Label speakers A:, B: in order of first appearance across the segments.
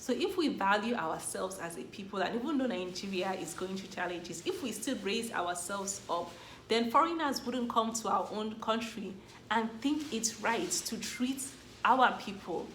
A: So if we value ourselves as a people, and even though Nigeria is going through challenges, if we still raise ourselves up, then foreigners wouldn't come to our own country and think it's right to treat our people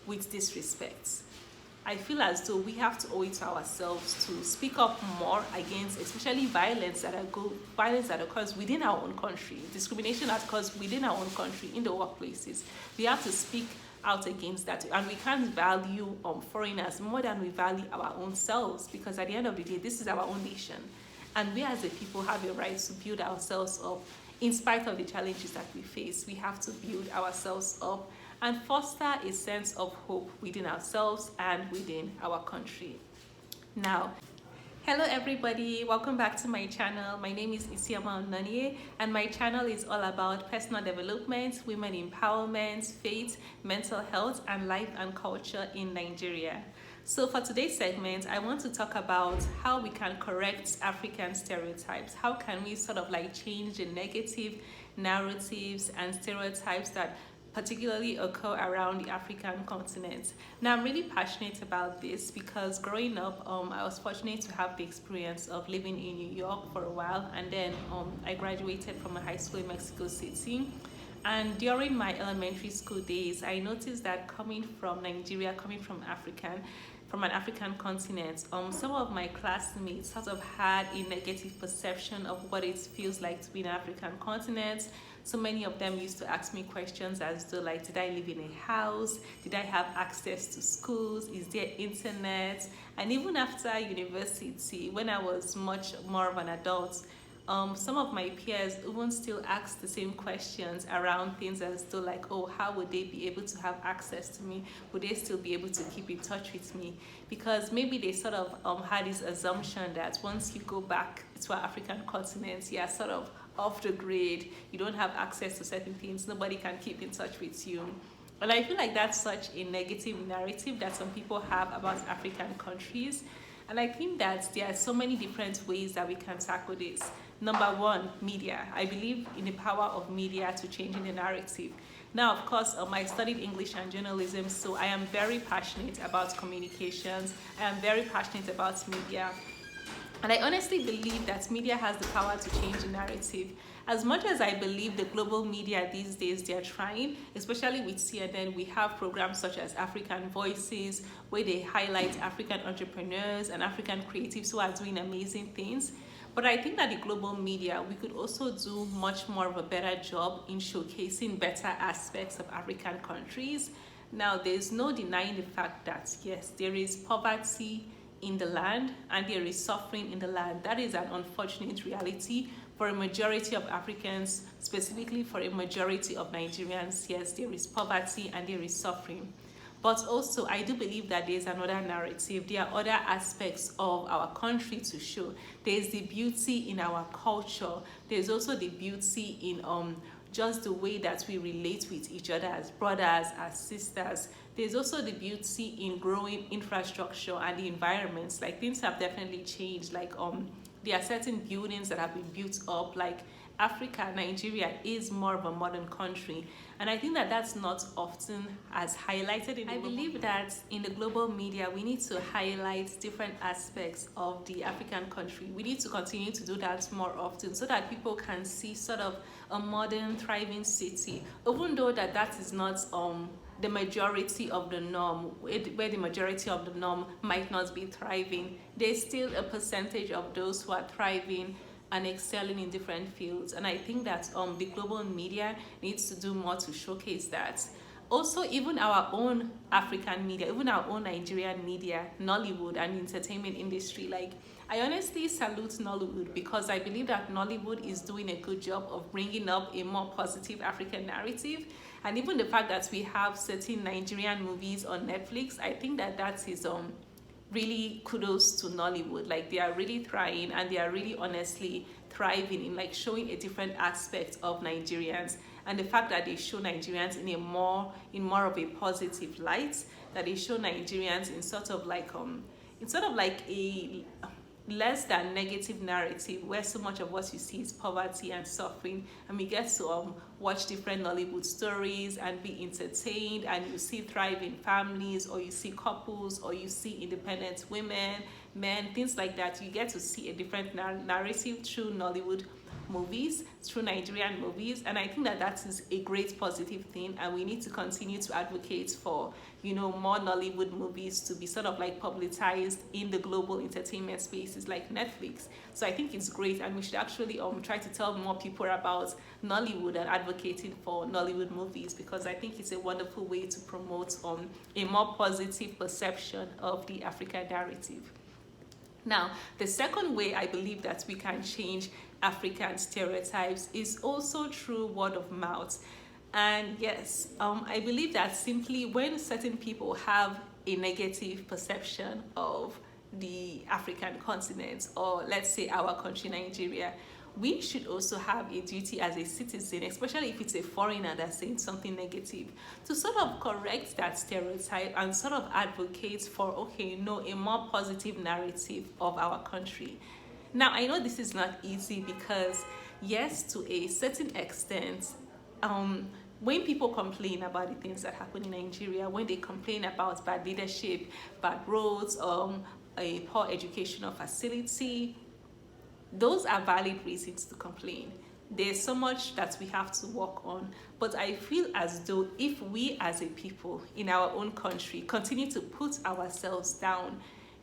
A: with disrespect. I feel as though we have to owe it to ourselves to speak up more against, especially violence that occurs within our own country, discrimination that occurs within our own country in the workplaces. We have to speak out against that, and we can't value foreigners more than we value our own selves, because at the end of the day, this is our own nation, and we as a people have a right to build ourselves up. In spite of the challenges that we face, we have to build ourselves up and foster a sense of hope within ourselves and within our country. Now, hello everybody, welcome back to my channel. My name is Isioma Onanie, and my channel is all about personal development, women empowerment, faith, mental health, and life and culture in Nigeria. So for today's segment, I want to talk about how we can correct African stereotypes. How can we sort of like change the negative narratives and stereotypes that particularly occur around the African continent. Now, I'm really passionate about this because growing up, I was fortunate to have the experience of living in New York for a while, and then I graduated from a high school in Mexico City. And during my elementary school days, I noticed that coming from Nigeria, coming from an African continent, some of my classmates sort of had a negative perception of what it feels like to be in an African continent. So many of them used to ask me questions as though like, did I live in a house? Did I have access to schools? Is there internet? And even after university, when I was much more of an adult, some of my peers even still ask the same questions around things as though like, oh, how would they be able to have access to me? Would they still be able to keep in touch with me? Because maybe they sort of had this assumption that once you go back to our African continent, you're sort of off the grid, you don't have access to certain things, nobody can keep in touch with you. And I feel like that's such a negative narrative that some people have about African countries. And I think that there are so many different ways that we can tackle this. Number one, media. I believe in the power of media to changing the narrative. Now, of course, I studied English and journalism, so I am very passionate about communications. I am very passionate about media. And I honestly believe that media has the power to change the narrative. As much as I believe the global media these days, they're trying, especially with CNN, we have programs such as African Voices, where they highlight African entrepreneurs and African creatives who are doing amazing things. But I think that the global media, we could also do much more of a better job in showcasing better aspects of African countries. Now, there's no denying the fact that, yes, there is poverty in the land and there is suffering in the land. That is an unfortunate reality for a majority of Africans, specifically for a majority of Nigerians. Yes, there is poverty and there is suffering. But also, I do believe that there's another narrative. There are other aspects of our country to show. There's the beauty in our culture. There's also the beauty in just the way that we relate with each other as brothers, as sisters. There's also the beauty in growing infrastructure and the environments. Like, things have definitely changed. Like there are certain buildings that have been built up. Like Africa, Nigeria is more of a modern country, and I think that that's not often as highlighted in the global media. That in the global media, we need to highlight different aspects of the African country. We need to continue to do that more often so that people can see sort of a modern, thriving city, even though that is not the majority of the norm, where the majority of the norm might not be thriving. There's still a percentage of those who are thriving and excelling in different fields, and I think that the global media needs to do more to showcase that. Also, even our own African media, even our own Nigerian media, Nollywood and entertainment industry, like, I honestly salute Nollywood because I believe that Nollywood is doing a good job of bringing up a more positive African narrative. And even the fact that we have certain Nigerian movies on Netflix, I think that is really kudos to Nollywood. Like, they are really trying and they are really honestly thriving in like showing a different aspect of Nigerians, and the fact that they show Nigerians in more of a positive light, that they show Nigerians in sort of like a less than negative narrative where so much of what you see is poverty and suffering, and we get to watch different Nollywood stories and be entertained, and you see thriving families, or you see couples, or you see independent women, men, things like that. You get to see a different narrative through Nollywood movies, through Nigerian movies, and I think that that is a great positive thing, and we need to continue to advocate for, you know, more Nollywood movies to be sort of like publicized in the global entertainment spaces like Netflix. So I think it's great, and we should actually try to tell more people about Nollywood and advocating for Nollywood movies, because I think it's a wonderful way to promote a more positive perception of the African narrative. Now, the second way I believe that we can change African stereotypes is also through word of mouth. And yes, I believe that simply when certain people have a negative perception of the African continent, or let's say our country, Nigeria, we should also have a duty as a citizen, especially if it's a foreigner that's saying something negative, to sort of correct that stereotype and sort of advocate for, okay, no, a more positive narrative of our country. Now, I know this is not easy because, yes, to a certain extent, when people complain about the things that happen in Nigeria, when they complain about bad leadership, bad roads, a poor educational facility, those are valid reasons to complain. There's so much that we have to work on, but I feel as though if we as a people in our own country continue to put ourselves down,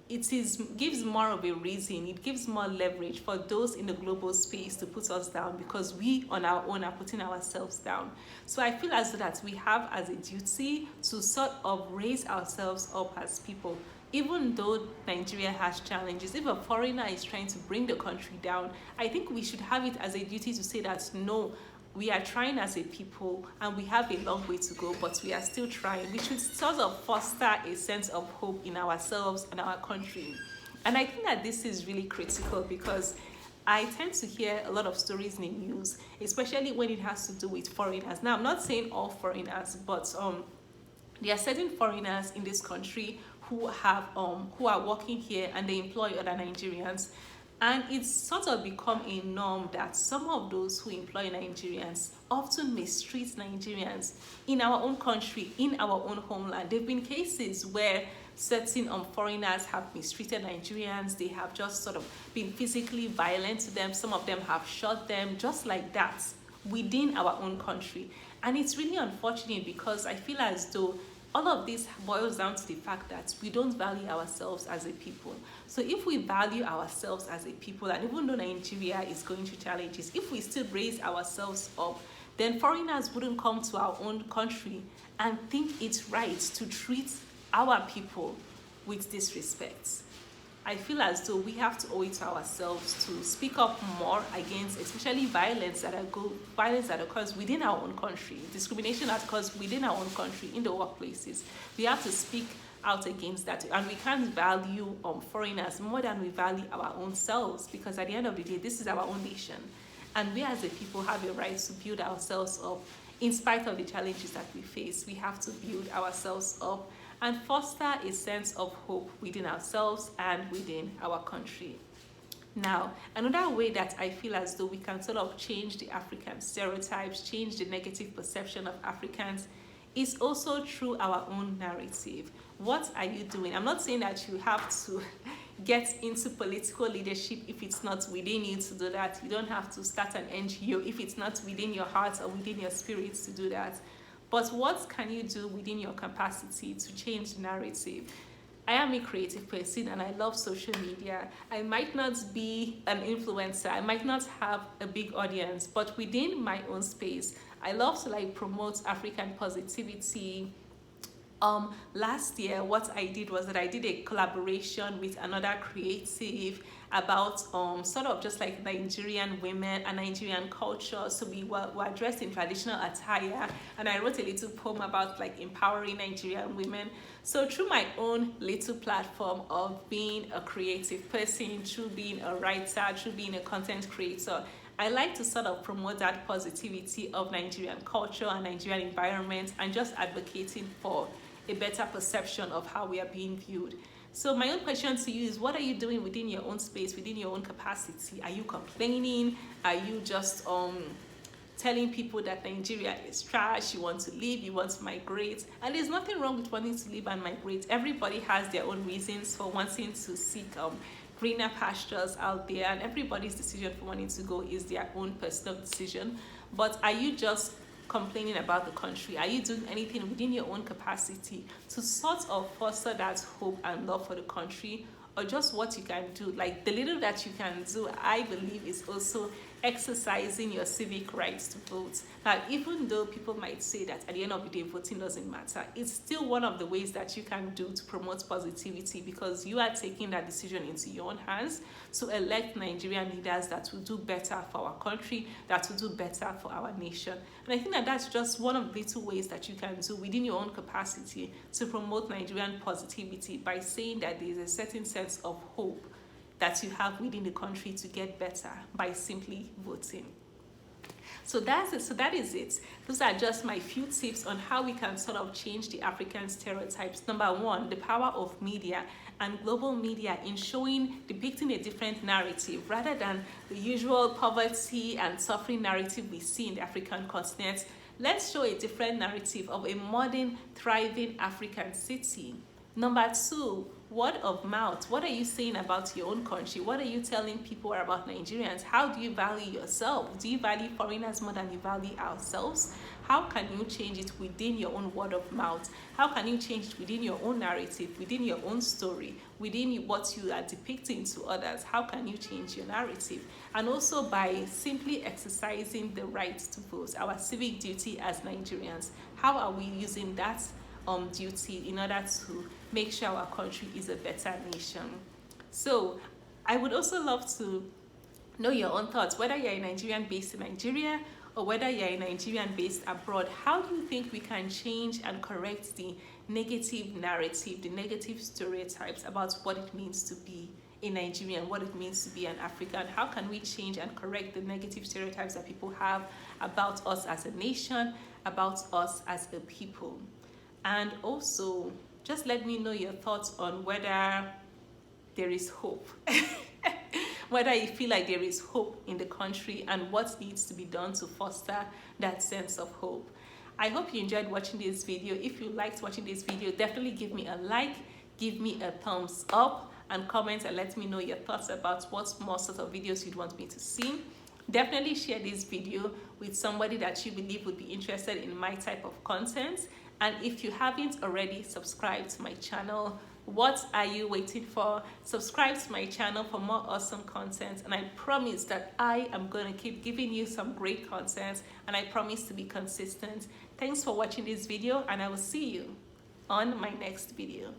A: gives more of a reason, it gives more leverage for those in the global space to put us down, because we on our own are putting ourselves down. So I feel as though that we have as a duty to sort of raise ourselves up as people. Even though Nigeria has challenges, if a foreigner is trying to bring the country down, I think we should have it as a duty to say that no, we are trying as a people and we have a long way to go, but we are still trying. We should sort of foster a sense of hope in ourselves and our country. And I think that this is really critical, because I tend to hear a lot of stories in the news, especially when it has to do with foreigners. Now, I'm not saying all foreigners, but there are certain foreigners in this country who are working here and they employ other Nigerians, and it's sort of become a norm that some of those who employ Nigerians often mistreat Nigerians in our own country, in our own homeland. There have been cases where certain foreigners have mistreated Nigerians. They have just sort of been physically violent to them. Some of them have shot them, just like that, within our own country. And it's really unfortunate, because I feel as though all of this boils down to the fact that we don't value ourselves as a people. So if we value ourselves as a people, and even though Nigeria is going through challenges, if we still raise ourselves up, then foreigners wouldn't come to our own country and think it's right to treat our people with disrespect. I feel as though we have to owe it to ourselves to speak up more against, especially violence that occurs within our own country, discrimination that occurs within our own country in the workplaces. We have to speak out against that, and we can't value foreigners more than we value our own selves, because at the end of the day, this is our own nation, and we as a people have a right to build ourselves up. In spite of the challenges that we face, we have to build ourselves up and foster a sense of hope within ourselves and within our country. Now, another way that I feel as though we can sort of change the African stereotypes, change the negative perception of Africans, is also through our own narrative. What are you doing? I'm not saying that you have to get into political leadership if it's not within you to do that. You don't have to start an NGO if it's not within your heart or within your spirit to do that. But what can you do within your capacity to change the narrative? I am a creative person and I love social media. I might not be an influencer, I might not have a big audience, but within my own space, I love to promote African positivity. Last year, what I did was that I did a collaboration with another creative about sort of just like Nigerian women and Nigerian culture. So we were dressed in traditional attire, and I wrote a little poem about empowering Nigerian women. So through my own little platform of being a creative person, through being a writer, through being a content creator, I like to sort of promote that positivity of Nigerian culture and Nigerian environment, and just advocating for a better perception of how we are being viewed. So my own question to you is, what are you doing within your own space, within your own capacity? Are you complaining? Are you just telling people that Nigeria is trash, you want to leave, you want to migrate? And there's nothing wrong with wanting to leave and migrate. Everybody has their own reasons for wanting to seek greener pastures out there, and everybody's decision for wanting to go is their own personal decision. But are you just complaining about the country? Are you doing anything within your own capacity to sort of foster that hope and love for the country? Or just what you can do, like the little that you can do, I believe, is also exercising your civic rights to vote. Now, even though people might say that at the end of the day voting doesn't matter, it's still one of the ways that you can do to promote positivity, because you are taking that decision into your own hands to elect Nigerian leaders that will do better for our country, that will do better for our nation. And I think that that's just one of the little ways that you can do within your own capacity to promote Nigerian positivity, by saying that there is a certain sense of hope that you have within the country to get better by simply voting. So that's it. So that is it. Those are just my few tips on how we can sort of change the African stereotypes. Number one, the power of media and global media in depicting a different narrative rather than the usual poverty and suffering narrative we see in the African continent. Let's show a different narrative of a modern, thriving African city. Number two, word of mouth. What are you saying about your own country? What are you telling people about Nigerians? How do you value yourself? Do you value foreigners more than you value ourselves? How can you change it within your own word of mouth? How can you change it within your own narrative, within your own story, within what you are depicting to others? How can you change your narrative? And also by simply exercising the right to vote, our civic duty as Nigerians. How are we using that duty in order to make sure our country is a better nation? So I would also love to know your own thoughts, whether you're a Nigerian based in Nigeria or whether you're a Nigerian based abroad. How do you think we can change and correct the negative narrative, the negative stereotypes about what it means to be a Nigerian, what it means to be an African? How can we change and correct the negative stereotypes that people have about us as a nation, about us as a people? And also, just let me know your thoughts on whether there is hope. Whether you feel like there is hope in the country and what needs to be done to foster that sense of hope. I hope you enjoyed watching this video. If you liked watching this video, definitely give me a like, give me a thumbs up, and comment and let me know your thoughts about what more sort of videos you'd want me to see. Definitely share this video with somebody that you believe would be interested in my type of content. And if you haven't already subscribed to my channel, what are you waiting for? Subscribe to my channel for more awesome content, and I promise that I am going to keep giving you some great content, and I promise to be consistent. Thanks for watching this video, and I will see you on my next video.